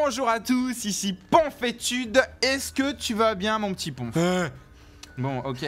Bonjour à tous, ici Ponfétude. Est-ce que tu vas bien, mon petit Ponf? Bon, ok.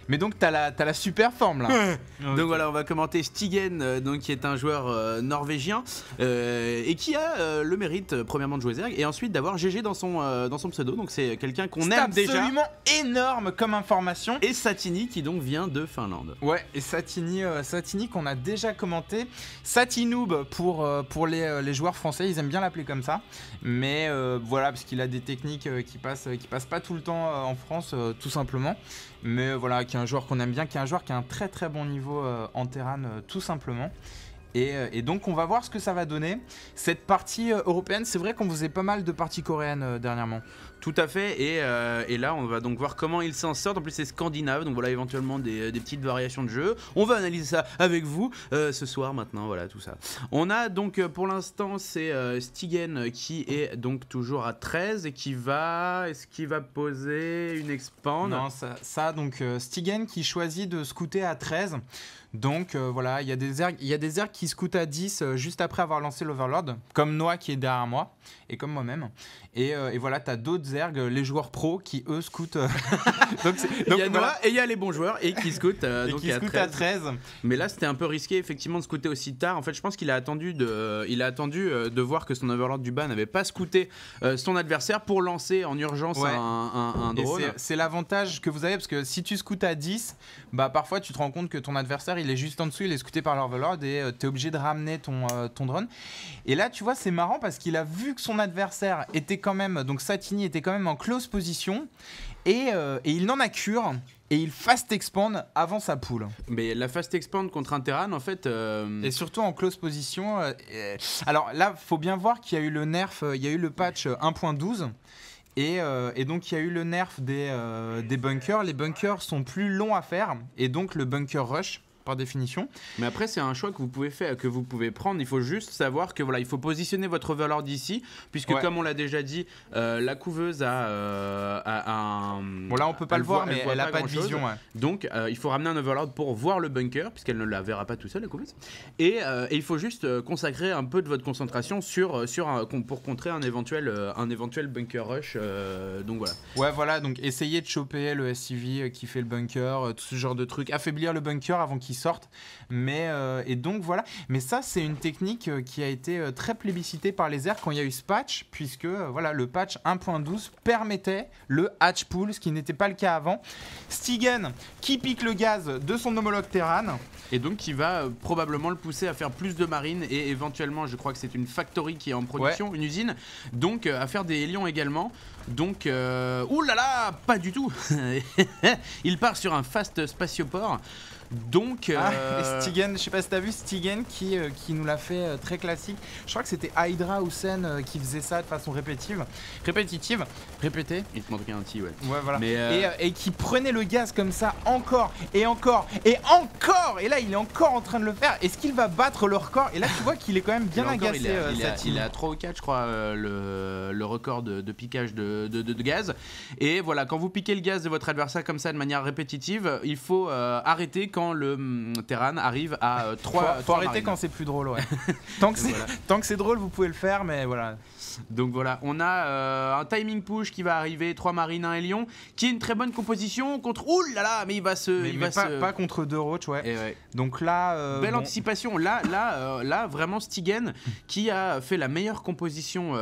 Mais donc t'as la super forme là. Okay. Donc voilà, on va commenter Stigen, donc qui est un joueur norvégien et qui a le mérite premièrement de jouer Zerg et ensuite d'avoir GG dans son pseudo. Donc c'est quelqu'un qu'on aime déjà. Absolument énorme comme information. Et Satini qui donc vient de Finlande. Ouais, et Satini qu'on a déjà commenté. Satinoob pour les joueurs français, ils aiment bien l'appeler comme ça. Mais voilà, parce qu'il a des techniques qui passent pas tout le temps en France, tout simplement. Mais voilà, qui est un joueur qu'on aime bien, qui est un joueur qui a un très très bon niveau en terrain, tout simplement. Et donc on va voir ce que ça va donner. Cette partie européenne, c'est vrai qu'on faisait pas mal de parties coréennes dernièrement. Tout à fait, et là on va donc voir comment ils s'en sortent. En plus c'est scandinave, donc voilà éventuellement des petites variations de jeu. On va analyser ça avec vous ce soir maintenant, voilà tout ça. On a donc pour l'instant c'est Stigen qui est donc toujours à 13 et qui va... Est-ce qu'il va poser une expand? Non, ça donc Stigen qui choisit de scouter à 13. Donc voilà, il y a des ergs qui scoutent à 10 juste après avoir lancé l'Overlord, comme Noah qui est derrière moi, et comme moi-même. Et voilà, t'as d'autres ergs, les joueurs pros, qui eux scoutent. donc il y a Noah et il y a les bons joueurs et qui scoutent donc à 13. Mais là c'était un peu risqué effectivement de scouter aussi tard. En fait je pense qu'il a attendu de voir que son Overlord du bas n'avait pas scouté son adversaire pour lancer en urgence un drone. C'est l'avantage que vous avez, parce que si tu scoutes à 10, bah parfois tu te rends compte que ton adversaire il est juste en dessous, il est scouté par l'Overlord et t'es obligé de ramener ton drone. Et là tu vois c'est marrant parce qu'il a vu que son adversaire était quand même, donc Satini était quand même en close position et il n'en a cure. Et il fast expand avant sa poule. Mais la fast expand contre un Terran en fait... Et surtout en close position. Alors là, faut bien voir qu'il y a eu le nerf, il y a eu le patch 1.12. Et donc il y a eu le nerf des bunkers. Les bunkers sont plus longs à faire. Et donc le bunker rush, par définition. Mais après c'est un choix que vous pouvez faire, que vous pouvez prendre. Il faut juste savoir que voilà, il faut positionner votre Overlord ici, puisque comme on l'a déjà dit, la couveuse a un... Bon là on peut pas le voir, mais elle a pas de vision. Ouais. Donc il faut ramener un Overlord pour voir le bunker, puisqu'elle ne la verra pas tout seul la couveuse. Et il faut juste consacrer un peu de votre concentration pour contrer un éventuel bunker rush. Donc voilà. Ouais voilà, donc essayez de choper le SCV qui fait le bunker, tout ce genre de trucs, affaiblir le bunker avant qu'il sortent, et donc voilà. Mais ça c'est une technique qui a été très plébiscitée par les airs quand il y a eu ce patch, puisque voilà, le patch 1.12 permettait le hatch pool, ce qui n'était pas le cas avant. Stigen qui pique le gaz de son homologue Terran, et donc qui va probablement le pousser à faire plus de marines, et éventuellement je crois que c'est une factory qui est en production, une usine, donc à faire des hélions également. Donc oulala, pas du tout. Il part sur un fast spatioport. Donc Stigen, je sais pas si t'as vu Stigen qui nous l'a fait très classique. Je crois que c'était Hydra ou Sen qui faisait ça de façon répétée. Il te manquait un petit, ouais. Ouais voilà. Mais et qui prenait le gaz comme ça encore et encore et encore. Et là il est encore en train de le faire. Est-ce qu'il va battre le record? Et là tu vois qu'il est quand même bien agacé. Il est à 3 ou 4 je crois le record de piquage de gaz. Et voilà, quand vous piquez le gaz de votre adversaire comme ça de manière répétitive, il faut arrêter quand le Terran arrive à 3. Faut arrêter quand c'est plus drôle, ouais. Tant que c'est drôle, vous pouvez le faire, mais voilà. Donc voilà, on a un timing push qui va arriver, 3 marines, 1 hélion, qui est une très bonne composition contre... Ouh là là, mais il va se... pas contre 2 roach, ouais. Donc là... belle anticipation. Là, vraiment Stigen, qui a fait la meilleure composition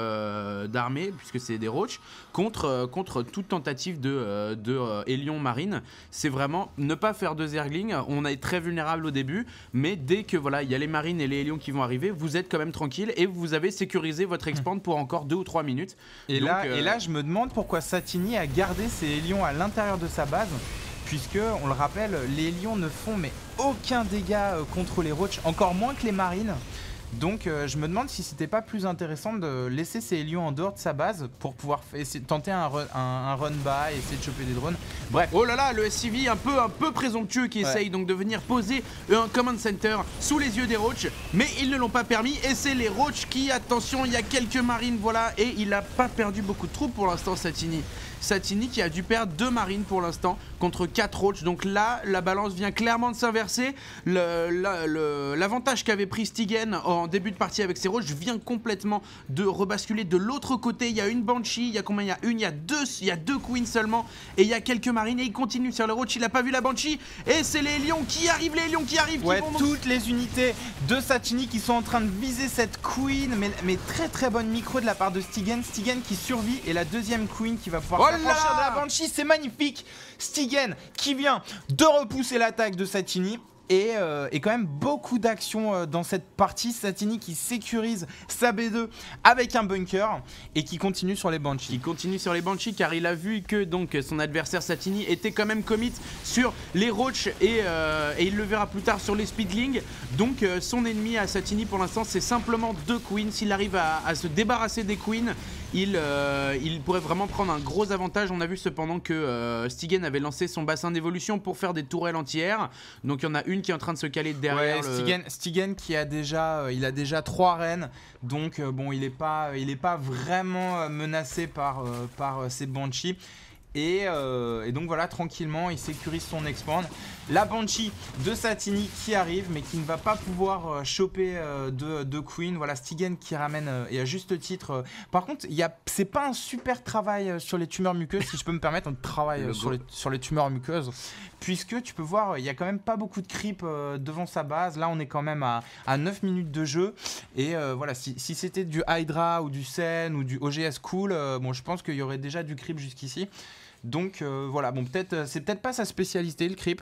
d'armée, puisque c'est des roach, contre toute tentative de hélion marine. C'est vraiment ne pas faire de zergling. On est très vulnérable au début, mais dès que voilà, il y a les marines et les hélions qui vont arriver, vous êtes quand même tranquille et vous avez sécurisé votre expand pour encore 2 ou 3 minutes. Et là, je me demande pourquoi Satini a gardé ses hélions à l'intérieur de sa base, puisque, on le rappelle, les hélions ne font mais aucun dégât contre les roach, encore moins que les marines. Donc je me demande si c'était pas plus intéressant de laisser ces hélions en dehors de sa base pour pouvoir tenter un run bas et essayer de choper des drones. Bref. Oh là là, le SCV un peu présomptueux qui essaye donc de venir poser un command center sous les yeux des roach, mais ils ne l'ont pas permis et c'est les roach qui, attention, il y a quelques marines, voilà, et il a pas perdu beaucoup de troupes pour l'instant Satini. Satini qui a dû perdre 2 marines pour l'instant contre 4 roach. Donc là, la balance vient clairement de s'inverser. L'avantage qu'avait pris Stigen en début de partie avec ses roach vient complètement de rebasculer de l'autre côté. Il y a une Banshee, il y a combien? Il y a une, il y a deux queens seulement et il y a quelques marines et il continue sur le roach. Il a pas vu la Banshee et c'est les lions qui arrivent, Ouais, toutes les unités de Satini qui sont en train de viser cette queen, mais très bonne micro de la part de Stigen qui survit et la deuxième queen qui va pouvoir s'affranchir de la Banshee, c'est magnifique. Stigen qui vient de repousser l'attaque de Satini. Et quand même beaucoup d'actions dans cette partie. Satini qui sécurise sa B2 avec un bunker et qui continue sur les Banshees. Il continue sur les Banshees car il a vu que donc son adversaire Satini était quand même commit sur les roach et il le verra plus tard sur les speedlings. Donc son ennemi à Satini pour l'instant c'est simplement 2 queens. S'il arrive à se débarrasser des queens, il pourrait vraiment prendre un gros avantage. On a vu cependant que Stigen avait lancé son bassin d'évolution pour faire des tourelles anti-air. Donc il y en a une qui est en train de se caler derrière. Ouais, Stigen qui a déjà, il a déjà 3 reines. Donc bon, il est pas vraiment menacé par ces Banshees. Et donc voilà, tranquillement il sécurise son expand. La Banshee de Satini qui arrive mais qui ne va pas pouvoir choper de Queen. Voilà, Stigen qui ramène et à juste titre. Par contre, c'est pas un super travail sur les tumeurs muqueuses, si je peux me permettre, un travail sur les tumeurs muqueuses. Puisque tu peux voir, il y a quand même pas beaucoup de creep devant sa base. Là on est quand même à 9 minutes de jeu. Et voilà, si c'était du Hydra ou du Sen ou du OGS cool, bon je pense qu'il y aurait déjà du creep jusqu'ici. Donc voilà, bon c'est peut-être pas sa spécialité le creep.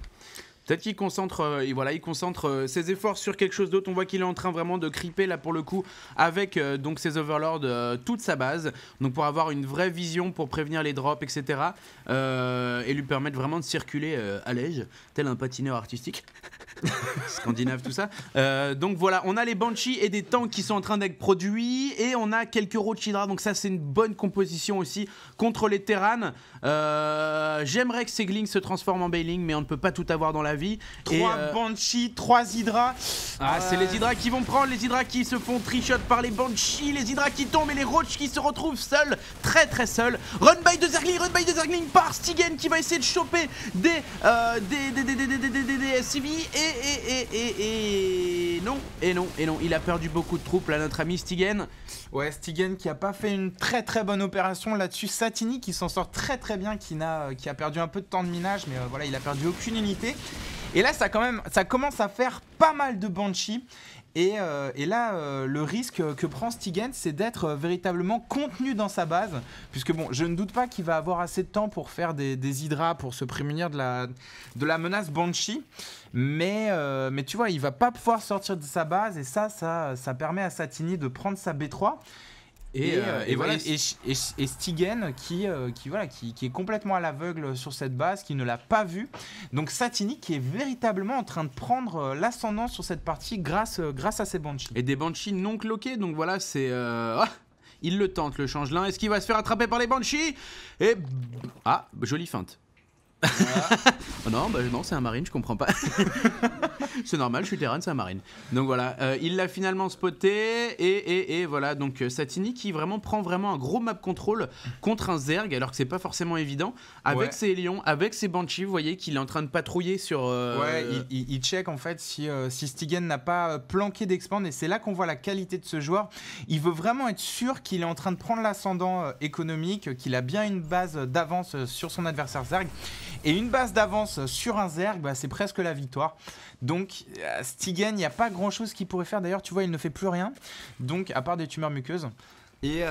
Peut-être qu'il concentre, il concentre ses efforts sur quelque chose d'autre. On voit qu'il est en train vraiment de creeper là pour le coup avec donc ses overlords, toute sa base. Donc pour avoir une vraie vision, pour prévenir les drops, etc. Et lui permettre vraiment de circuler à l'aise, tel un patineur artistique. Scandinave tout ça. Donc voilà, on a les Banshees et des tanks qui sont en train d'être produits. Et on a quelques Roach Hydra. Donc ça c'est une bonne composition aussi contre les Terran. J'aimerais que Segling se transforme en Bailing, mais on ne peut pas tout avoir dans la vie. 3 Banshees, 3 Hydra. C'est les Hydra qui vont prendre, les Hydra qui se font trichot par les Banshees, les Hydra qui tombent et les Roach qui se retrouvent seuls, très seuls. Run by de Zergling par Stigen qui va essayer de choper des SCV et non, il a perdu beaucoup de troupes là, notre ami Stigen. Ouais, Stigen qui a pas fait une très bonne opération là-dessus. Satini qui s'en sort très bien, qui a perdu un peu de temps de minage, mais voilà, il a perdu aucune unité. Et là, ça commence à faire pas mal de Banshee. Et là, le risque que prend Stigen, c'est d'être véritablement contenu dans sa base. Puisque bon, je ne doute pas qu'il va avoir assez de temps pour faire des hydras pour se prémunir de la menace Banshee. Mais tu vois, il va pas pouvoir sortir de sa base. Et ça permet à Satini de prendre sa B3. Et Stigen qui est complètement à l'aveugle sur cette base, qui ne l'a pas vu. Donc Satini qui est véritablement en train de prendre l'ascendant sur cette partie grâce à ses Banshees. Et des Banshees non cloqués, donc voilà, c'est... il le tente, le changelin. Est-ce qu'il va se faire attraper par les Banshees? Et... jolie feinte. Non, c'est un marine, je comprends pas. C'est normal, je suis Terran, c'est un marine. Donc voilà, il l'a finalement spoté et voilà, donc Satini qui prend vraiment un gros map control contre un Zerg, alors que c'est pas forcément évident, avec ses lions, avec ses Banshees. Vous voyez qu'il est en train de patrouiller sur... Ouais, il check en fait si Stigen n'a pas planqué d'expand, et c'est là qu'on voit la qualité de ce joueur. Il veut vraiment être sûr qu'il est en train de prendre l'ascendant économique, qu'il a bien une base d'avance sur son adversaire Zerg. Et une base d'avance sur un Zerg, c'est presque la victoire. Donc Stigen, il n'y a pas grand chose qu'il pourrait faire. D'ailleurs, tu vois, il ne fait plus rien. Donc, à part des tumeurs muqueuses. Et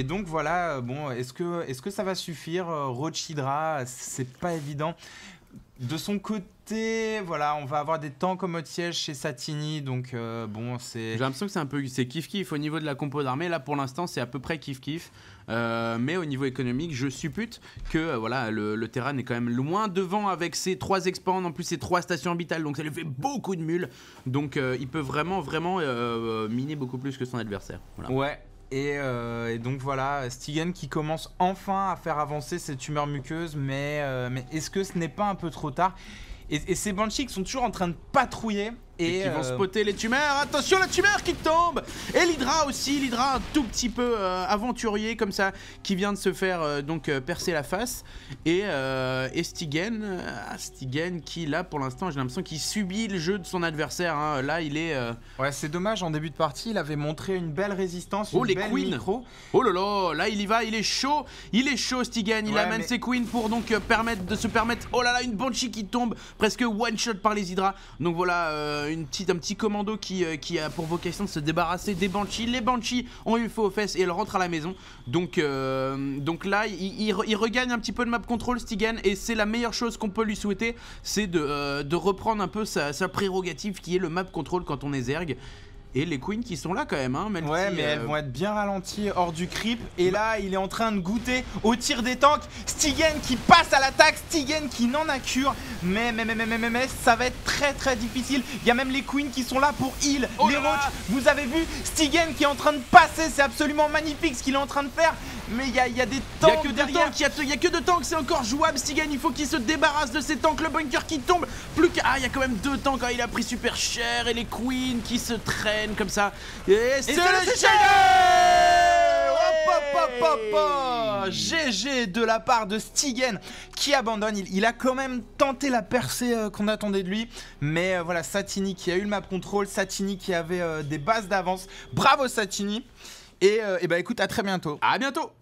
donc voilà, bon, est-ce que ça va suffire? Roach Hydra, c'est pas évident. De son côté, voilà, on va avoir des temps comme mode siège chez Satini, donc bon, c'est... J'ai l'impression que c'est kiff-kiff au niveau de la compo d'armée. Là, pour l'instant, c'est à peu près kiff-kiff. Mais au niveau économique, je suppute que voilà, le Terran est quand même loin devant avec ses 3 expands, en plus ses 3 stations orbitales, donc ça lui fait beaucoup de mules. Donc il peut vraiment miner beaucoup plus que son adversaire. Voilà. Ouais. Et donc voilà, Stigen qui commence enfin à faire avancer ses tumeurs muqueuses, mais est-ce que ce n'est pas un peu trop tard? Et ces Banshees qui sont toujours en train de patrouiller, Et qui vont spotter les tumeurs. Attention, la tumeur qui tombe. Et l'Hydra aussi, l'Hydra un tout petit peu aventurier comme ça, qui vient de se faire percer la face. Et Stygen, Stygen qui là pour l'instant j'ai l'impression qu'il subit le jeu de son adversaire. Hein. Là il est... Ouais, c'est dommage, en début de partie il avait montré une belle résistance, oh, une les belle queens. micro. Oh là là, là il y va, il est chaud Stygen, il amène ses queens pour donc se permettre, oh là là, une Banshee qui tombe presque one shot par les Hydras. Donc voilà, un petit commando qui a pour vocation de se débarrasser des Banshees. Les Banshees ont eu feu aux fesses et elles rentrent à la maison. Donc là, il regagne un petit peu de map control, Stygen, et c'est la meilleure chose qu'on peut lui souhaiter, c'est de reprendre un peu sa prérogative qui est le map control quand on est Zerg. Et les queens qui sont là quand même, hein, Melty, ouais, mais elles vont être bien ralenties hors du creep. Et là, il est en train de goûter au tir des tanks. Stygen qui passe à l'attaque, Stygen qui n'en a cure. Mais ça va être très très difficile. Il y a même les queens qui sont là pour heal. Oh les là roach, là. vous avez vu Stygen qui est en train de passer. C'est absolument magnifique ce qu'il est en train de faire. Mais il y a des tanks derrière. Il y a que deux tanks, c'est encore jouable. Stygen, il faut qu'il se débarrasse de ces tanks. Le bunker qui tombe. Plus qu'à... Ah, il y a quand même deux tanks. Ah, il a pris super cher. Et les queens qui se traînent comme ça. Et c'est le GG de la part de Stygen qui abandonne. Il a quand même tenté la percée qu'on attendait de lui. Mais voilà, Satini qui a eu le map control. Satini qui avait des bases d'avance. Bravo Satini. Et bah écoute, à très bientôt. À bientôt.